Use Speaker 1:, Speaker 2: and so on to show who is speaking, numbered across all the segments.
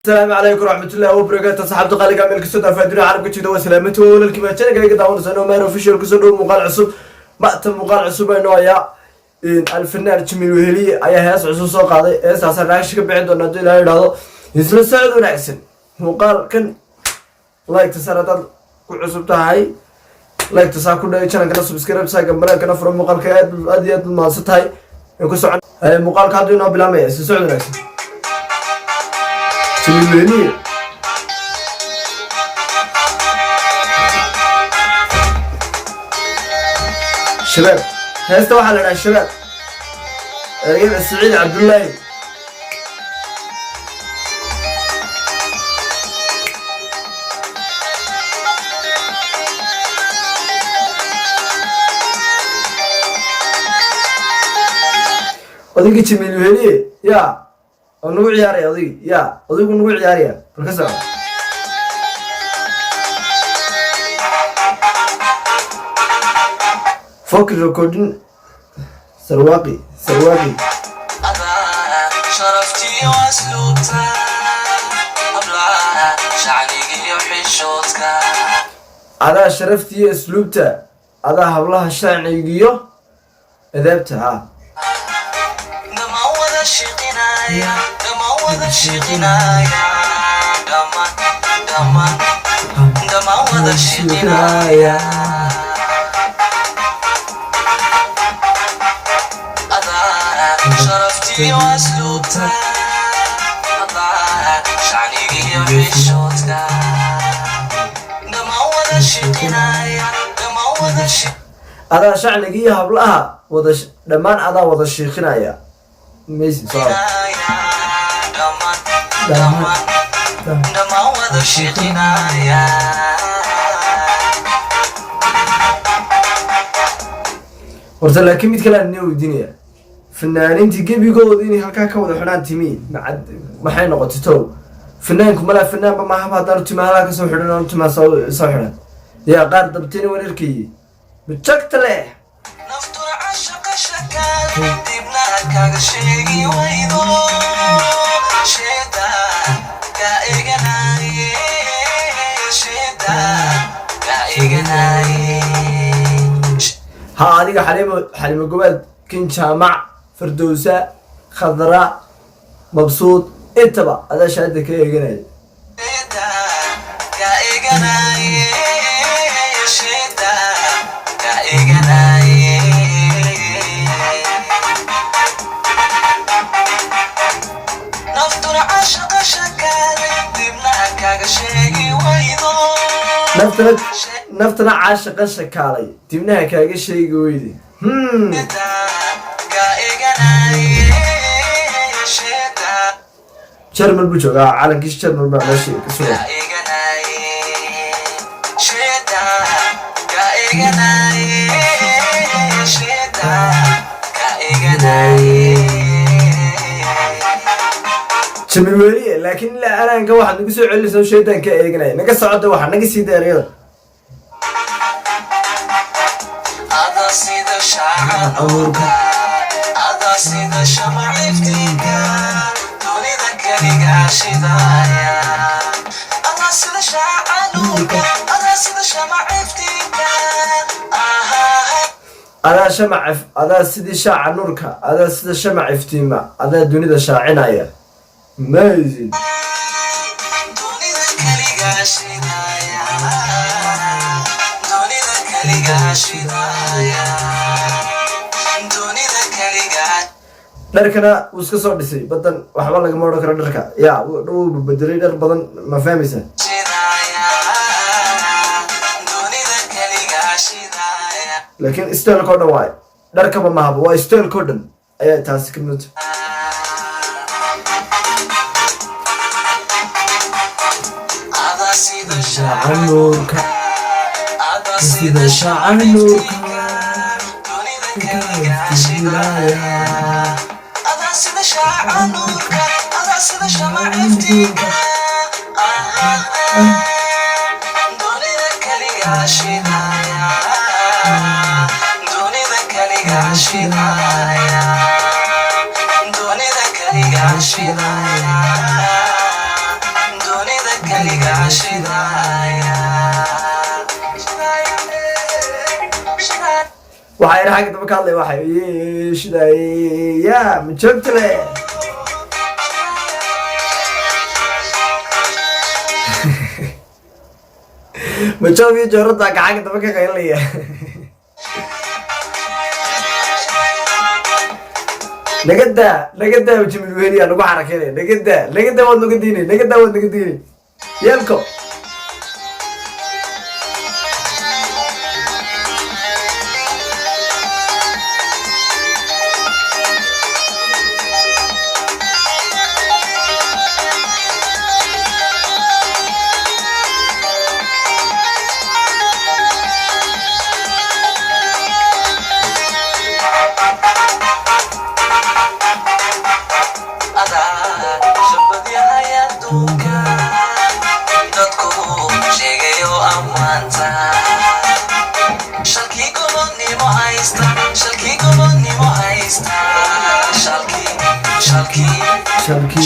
Speaker 1: السلام عليكم ورحمة الله وبركاته. صاحبتي قال لي اعمل كسودا فادنا عرب كتشي دوا سلامته وللكما جانا قاعد داون سنه ما رو فيشل كسودو مقال عصب ما تم مقال عصب انه يا الفنان جميل وهليه ايا هيس عصب سو قاداي هيساس راكش كبخين دونا دو لا يراado isla socod wanaagsan muuqaal kan like tasarada ku cusub tahay like tasaa ku dhaay channel-ka subscribe sa gambarka kana furo muuqaalka aad iyo aad maadsan tahay ku socon muuqaalka hadii inoo bilaamay isla socod wanaagsan جميل شباب هيستا waxaa la dhahay shabaab erayada Saciid Cabdullaahi odayga Jamiil Waheliye yaa ونقول عياري أضيق يا أضيق ونقول عياري بالكسر فوق الركودين سرواقي
Speaker 2: شرفتي واسلوبتا أبلع شعني وحشوتك
Speaker 1: على شرفتي اسلوبتا على هبلها شعني اذابتها
Speaker 2: دموذ الشغنايا دموذ الشغنايا أضاء شرفتي واسلوبتا أضاء شعني وحشوتك دموذ الشغنايا دموذ الشغنايا
Speaker 1: أضاء شعني هبلها دمان أضاء وضع الشيخنايا ميسي صار
Speaker 2: دموذ الشغنايا
Speaker 1: ورت لكن ميد كلا نيو الدنيا فنانينتي جيبيغوديني halka ka wada xidhan timi maxay noqotay tow fanaanku mala fanaan ma aha hadaan timaha ka soo xidhan oo timaha soo xidhan yaa qaar dabtini wareerkii bijagta leh
Speaker 2: naftura ashqa shakal dibna kaga sheegi waydo shida ka iganaye
Speaker 1: ها adiga حليمة جوال كن جامع فردوسة خضراء مبسوط انت بقى هذا شهادتك ايه جناي نفتنا عاشق شكالي تبناها كاغا شيء ويدي شرم البوجو على كيش شرم البوجو شيء كسوه جميل وهليه لكن لا انا انك واحد نقص علي سو شيطان كايغناي نقا سocdo waxa naga sii deerayada
Speaker 2: هذا سيد الشعب هذا سيد الشمع افتيكا دوني ذكرك عشدايا هذا سيد الشعب نورك هذا سيد الشمع افتيكا هذا سيد الشعب نورك هذا سيد الشمع افتيما هذا دوني ذا شاعنايا مازن دوني ذكرك عشدايا دوني ذكرك عشدايا دوني ذكرك
Speaker 1: dharkana uu iska soo dhisay badan waxba laga mooro karo dharka yaa uu bedelay dhar badan ma fahmaysa laakiin style ko dhan waay dharka ma mahabo waa style ko dhan ayaa taasi ka mid شعانورك سيد شعانورك دوني ذكرك عشدايا
Speaker 2: هذا سيد شعانورك هذا سيد شمع افتيكا دوني ذكرك عشدايا دوني ذكرك عشدايا دوني ذكرك عشدايا kaliga shidaya
Speaker 1: waxay raag daba ka hadlay waxay shidaya ma joogtale ma joogi jorada gacan daba ka qaylaya nagada Jamiil Waheliye lagu xarakeeyay nagada wad naga diinay yeelko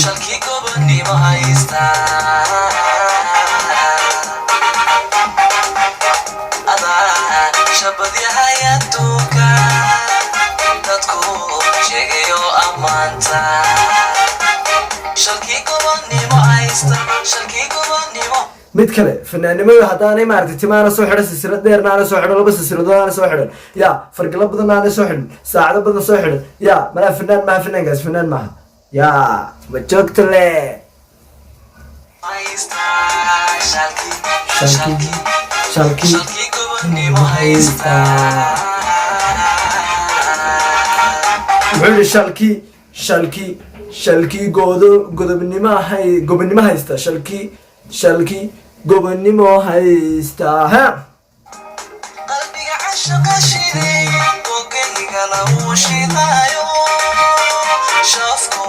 Speaker 2: Shalki gobonimo haysta Ada shabadyahay adduunka dadku sheegayo ammaanta Shalki gobonimo haysta Shalki gobonimo mid kale fanaanimada hadaanay maartay timaana soo xidhan silsilad dheernaana soo xidhan laba silsiladoodana soo xidhan ya farqala badanaana soo xidhan saacado badan soo xidhan ya mala fanaan ma fanaangaas fanaan ma ya ma joogtale shalki gobonimo haysta wuxuu shalki gobonimo haysta shalki gobonimo haysta ha qalbiga cashaqa shiday bogaygana uu shidayo shafku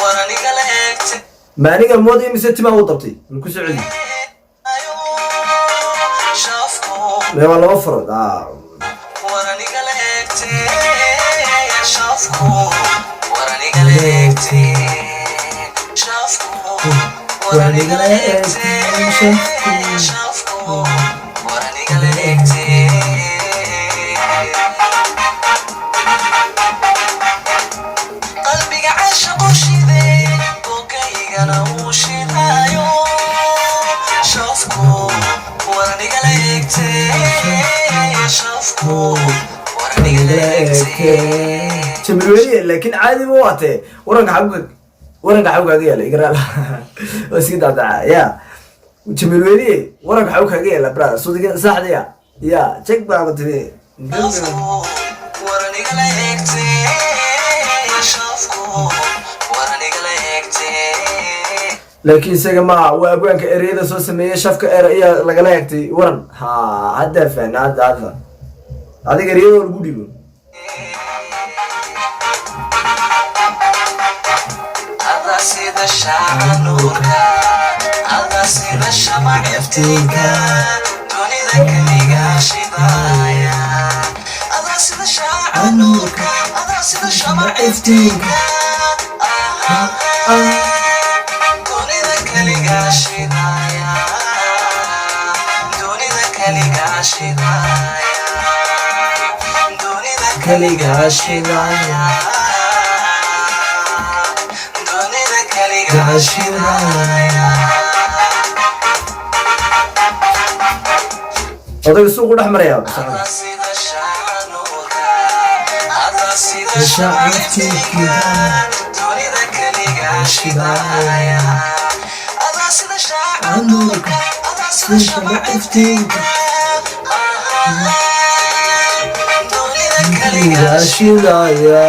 Speaker 2: waraniga la eegtay maaniga moodi mise tima uu dabtay ku socdi shafku leewa laba farad waraniga la eegtay shafku waraniga la eegtay shafku waraniga la eegtay shafku waraniga la eegtay qalbiga cashaqa shiday bogaygana uu shidayo shafku waraniga la eegtay shafku waraniga la eegtay Jamiil Waheliye laakiin caadi ma waate waranka xawgaaga yaala igaraal iska daadaa ya Jamiil Waheliye waranka xawgaaga yaala brada suudiga saxdiya ya check baa tiri waraniga la eegtay shafku waraniga la eegtay laakiin isaga ma waa abwaanka ereyada soo sameeyay shafka eraya laga la eegtay waran ha hadda fanaad adiga ereyada lagu dhigo sida shaanuurka ada sida shamac iftiinka dunida kaliga shidaya ada sida shaanuurka ada sida shamac iftiinka dunida kaliga shidaya dunida kaliga shidaya dunida kaliga shidaya odaga suuq u dhex maraya kaliga shidaya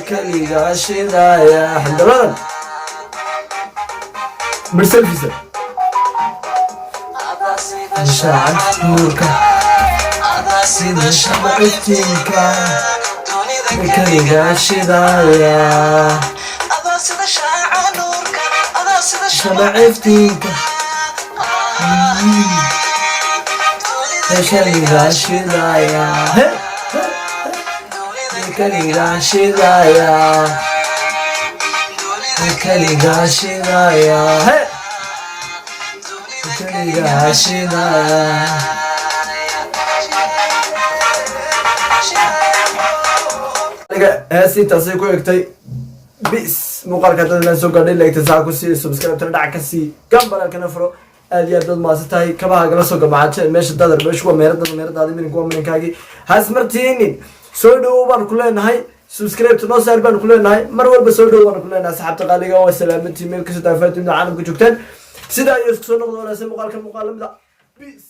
Speaker 2: kaliga shidaya handaladan برسلفيسة شعرت نورك سيد شبعتك كلي شدايا شبعتك
Speaker 1: kaliga shidaya kaliga shidaya kaliga shidaya kaliga shidaya heestii taasay ku egtay bis muuqaalka dadna soo gaadhay leegta saa ku sii subscribe tan dhac ka sii gambalkana furo aad iyo aad dad maas tahay kabaha gala soo gabacay meesha dadar meesha waa meeradaada minka waa minkaagi has martiinin soo dhaw baan ku leenahay subscribe to no sir baan ku leenahay mar walba soo dhaw baan ku leenahay asxaabta qaaliga oo salaamantii meel ka soo taafaatay caalamka joogtaan sida ay isku soo noqdaan muuqaalka muuqaalamada bis